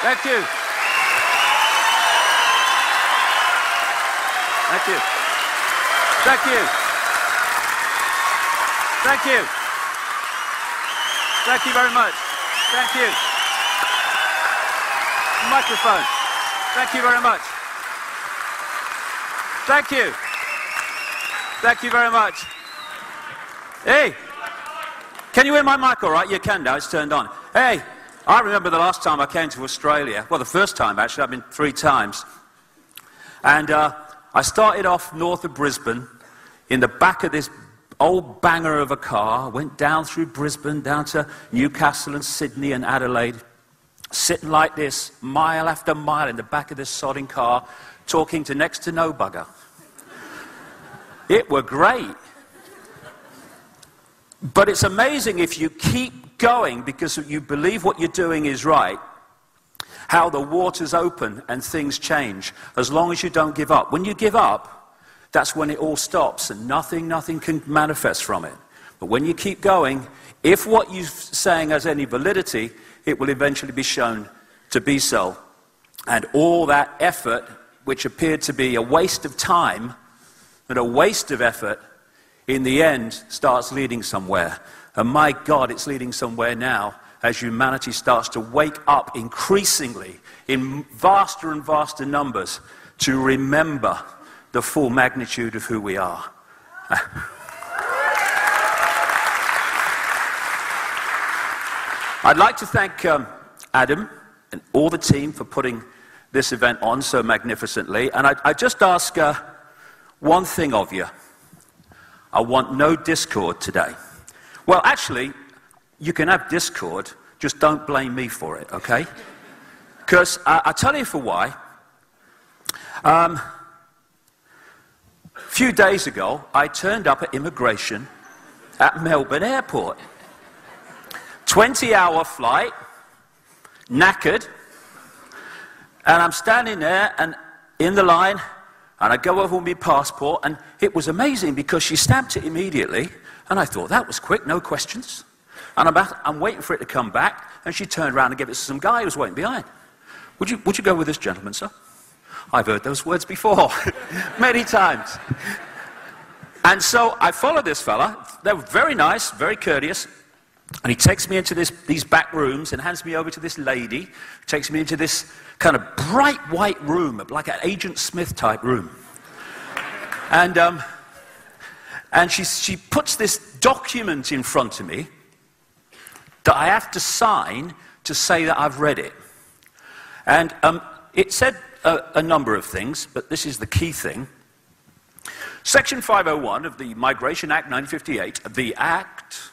Thank you. Thank you. Thank you. Thank you. Thank you very much. Thank you. Microphone. Thank you very much. Thank you. Thank you very much. Hey, can you hear my mic all right? You can now, it's turned on. Hey, I remember the last time I came to Australia. Well, the first time, actually. I've been 3 times. And I started off north of Brisbane in the back of this old banger of a car, went down through Brisbane, down to Newcastle and Sydney and Adelaide, sitting like this, mile after mile in the back of this sodding car, talking to next to no bugger. It were great. But it's amazing if you keep going because you believe what you're doing is right, how the waters open and things change, as long as you don't give up. When you give up, that's when it all stops and nothing can manifest from it. But when you keep going, if what you're saying has any validity, it will eventually be shown to be so. And all that effort, which appeared to be a waste of time and a waste of effort, in the end starts leading somewhere. And my God, it's leading somewhere now as humanity starts to wake up increasingly in vaster and vaster numbers to remember the full magnitude of who we are. I'd like to thank Adam and all the team for putting this event on so magnificently. And I just ask one thing of you. I want no discord today. Well, actually, you can have discord, just don't blame me for it, okay? Because I'll tell you for why. A few days ago, I turned up at immigration at Melbourne Airport. 20-hour flight, knackered, and I'm standing there and in the line, and I go over with my passport, and it was amazing because she stamped it immediately, and I thought, that was quick, no questions. And I'm waiting for it to come back, and she turned around and gave it to some guy who was waiting behind. Would you go with this gentleman, sir? I've heard those words before, many times. And so I followed this fella. They were very nice, very courteous. And he takes me into these back rooms and hands me over to this lady, who takes me into this kind of bright white room, like an Agent Smith type room. And she puts this document in front of me that I have to sign to say that I've read it. And it said a number of things, but this is the key thing. Section 501 of the Migration Act 1958, the Act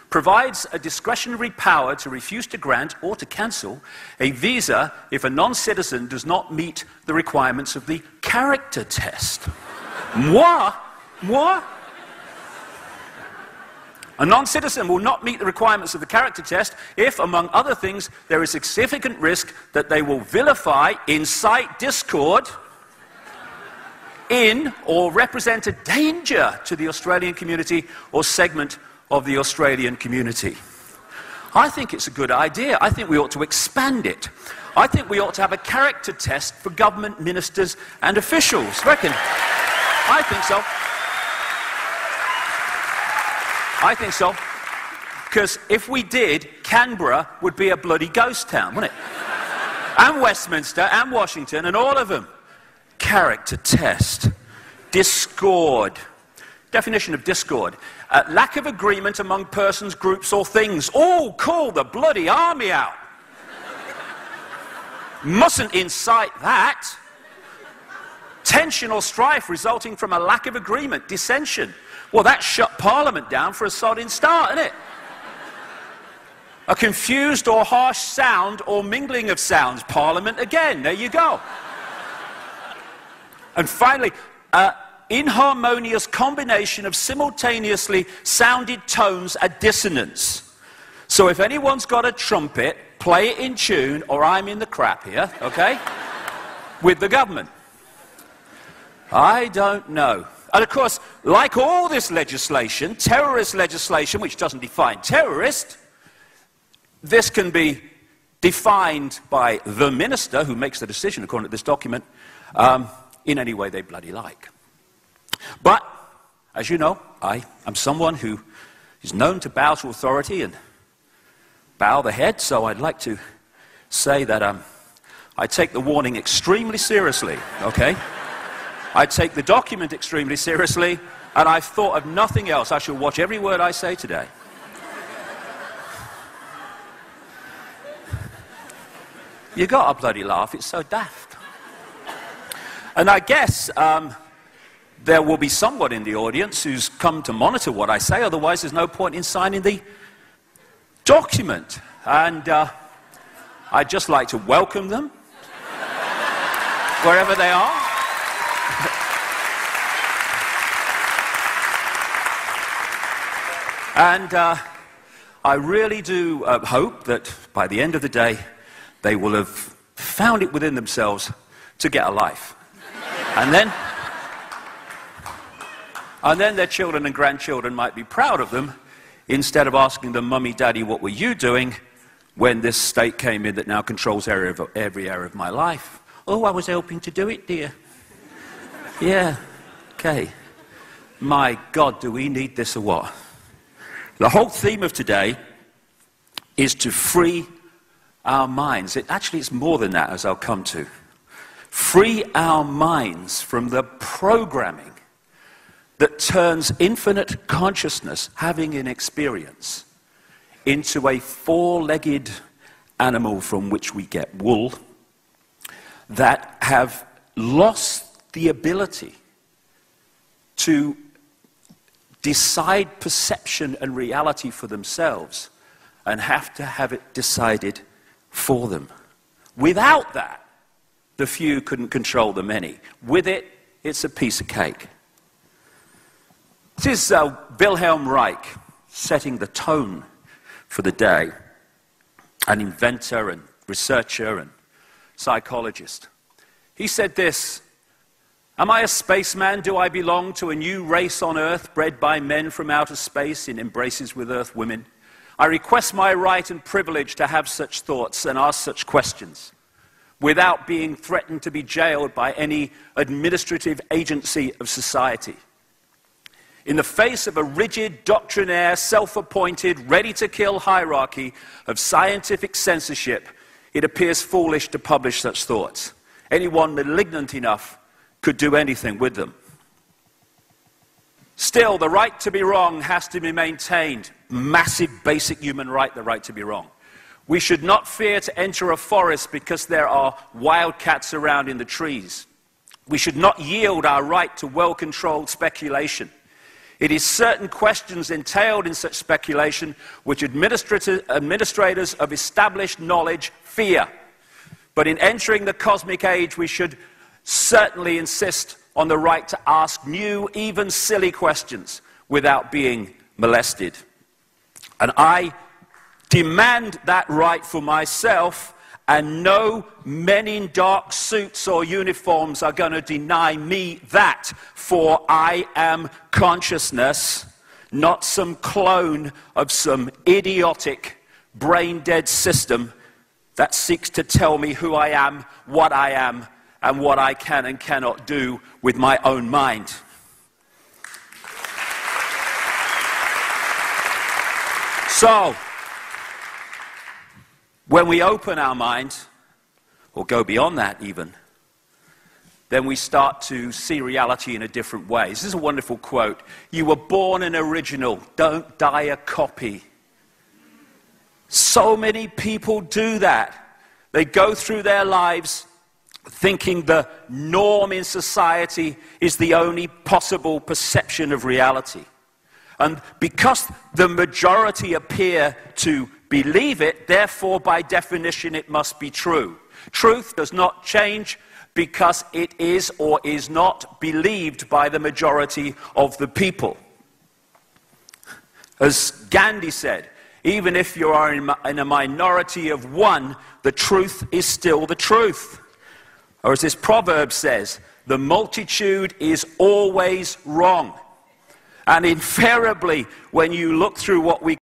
provides a discretionary power to refuse to grant or to cancel a visa if a non-citizen does not meet the requirements of the character test. Moi? A non-citizen will not meet the requirements of the character test if, among other things, there is a significant risk that they will vilify, incite discord in or represent a danger to the Australian community or segment of the Australian community. I think it's a good idea. I think we ought to expand it. I think we ought to have a character test for government ministers and officials. Reckon? I think so. I think so. Because if we did, Canberra would be a bloody ghost town, wouldn't it? And Westminster and Washington and all of them. Character test. Discord. Definition of discord. Lack of agreement among persons, groups or things. Oh, call the bloody army out. Mustn't incite that. Tension or strife resulting from a lack of agreement, dissension. Well, that shut Parliament down for a sodding start, isn't it? A confused or harsh sound or mingling of sounds, Parliament again. There you go. And finally, inharmonious combination of simultaneously sounded tones, a dissonance. So if anyone's got a trumpet, play it in tune, or I'm in the crap here, okay? With the government. I don't know. And of course, like all this legislation, terrorist legislation, which doesn't define terrorist, this can be defined by the minister who makes the decision according to this document in any way they bloody like. But, as you know, I am someone who is known to bow to authority and bow the head, so I'd like to say that I take the warning extremely seriously, okay? I take the document extremely seriously, and I've thought of nothing else. I shall watch every word I say today. You got to bloody laugh, it's so daft. And I guess there will be someone in the audience who's come to monitor what I say, otherwise there's no point in signing the document. And I'd just like to welcome them, wherever they are. And I really do hope that by the end of the day, they will have found it within themselves to get a life. And then their children and grandchildren might be proud of them, instead of asking them, "Mummy, Daddy, what were you doing when this state came in that now controls every area of my life?" "Oh, I was helping to do it, dear." Yeah, okay. My God, do we need this or what? The whole theme of today is to free our minds. It's more than that, as I'll come to. Free our minds from the programming that turns infinite consciousness, having an experience, into a four-legged animal from which we get wool, that have lost the ability to decide perception and reality for themselves and have to have it decided for them. Without that, the few couldn't control the many. With it, it's a piece of cake. This is Wilhelm Reich setting the tone for the day, an inventor and researcher and psychologist. He said this: "Am I a spaceman? Do I belong to a new race on Earth bred by men from outer space in embraces with Earth women? I request my right and privilege to have such thoughts and ask such questions without being threatened to be jailed by any administrative agency of society. In the face of a rigid, doctrinaire, self-appointed, ready-to-kill hierarchy of scientific censorship, it appears foolish to publish such thoughts. Anyone malignant enough could do anything with them. Still, the right to be wrong has to be maintained. Massive basic human right, the right to be wrong. We should not fear to enter a forest because there are wildcats around in the trees. We should not yield our right to well-controlled speculation. It is certain questions entailed in such speculation which administrators of established knowledge fear. But in entering the cosmic age, we should certainly insist on the right to ask new, even silly questions without being molested. And I demand that right for myself, and no men in dark suits or uniforms are going to deny me that, for I am consciousness, not some clone of some idiotic, brain-dead system that seeks to tell me who I am, and what I can and cannot do with my own mind. So, when we open our mind, or go beyond that even, then we start to see reality in a different way. This is a wonderful quote. "You were born an original, don't die a copy." So many people do that. They go through their lives thinking the norm in society is the only possible perception of reality. And because the majority appear to believe it, therefore, by definition, it must be true. Truth does not change because it is or is not believed by the majority of the people. As Gandhi said, even if you are in a minority of one, the truth is still the truth. Or as this proverb says, the multitude is always wrong. And invariably, when you look through what we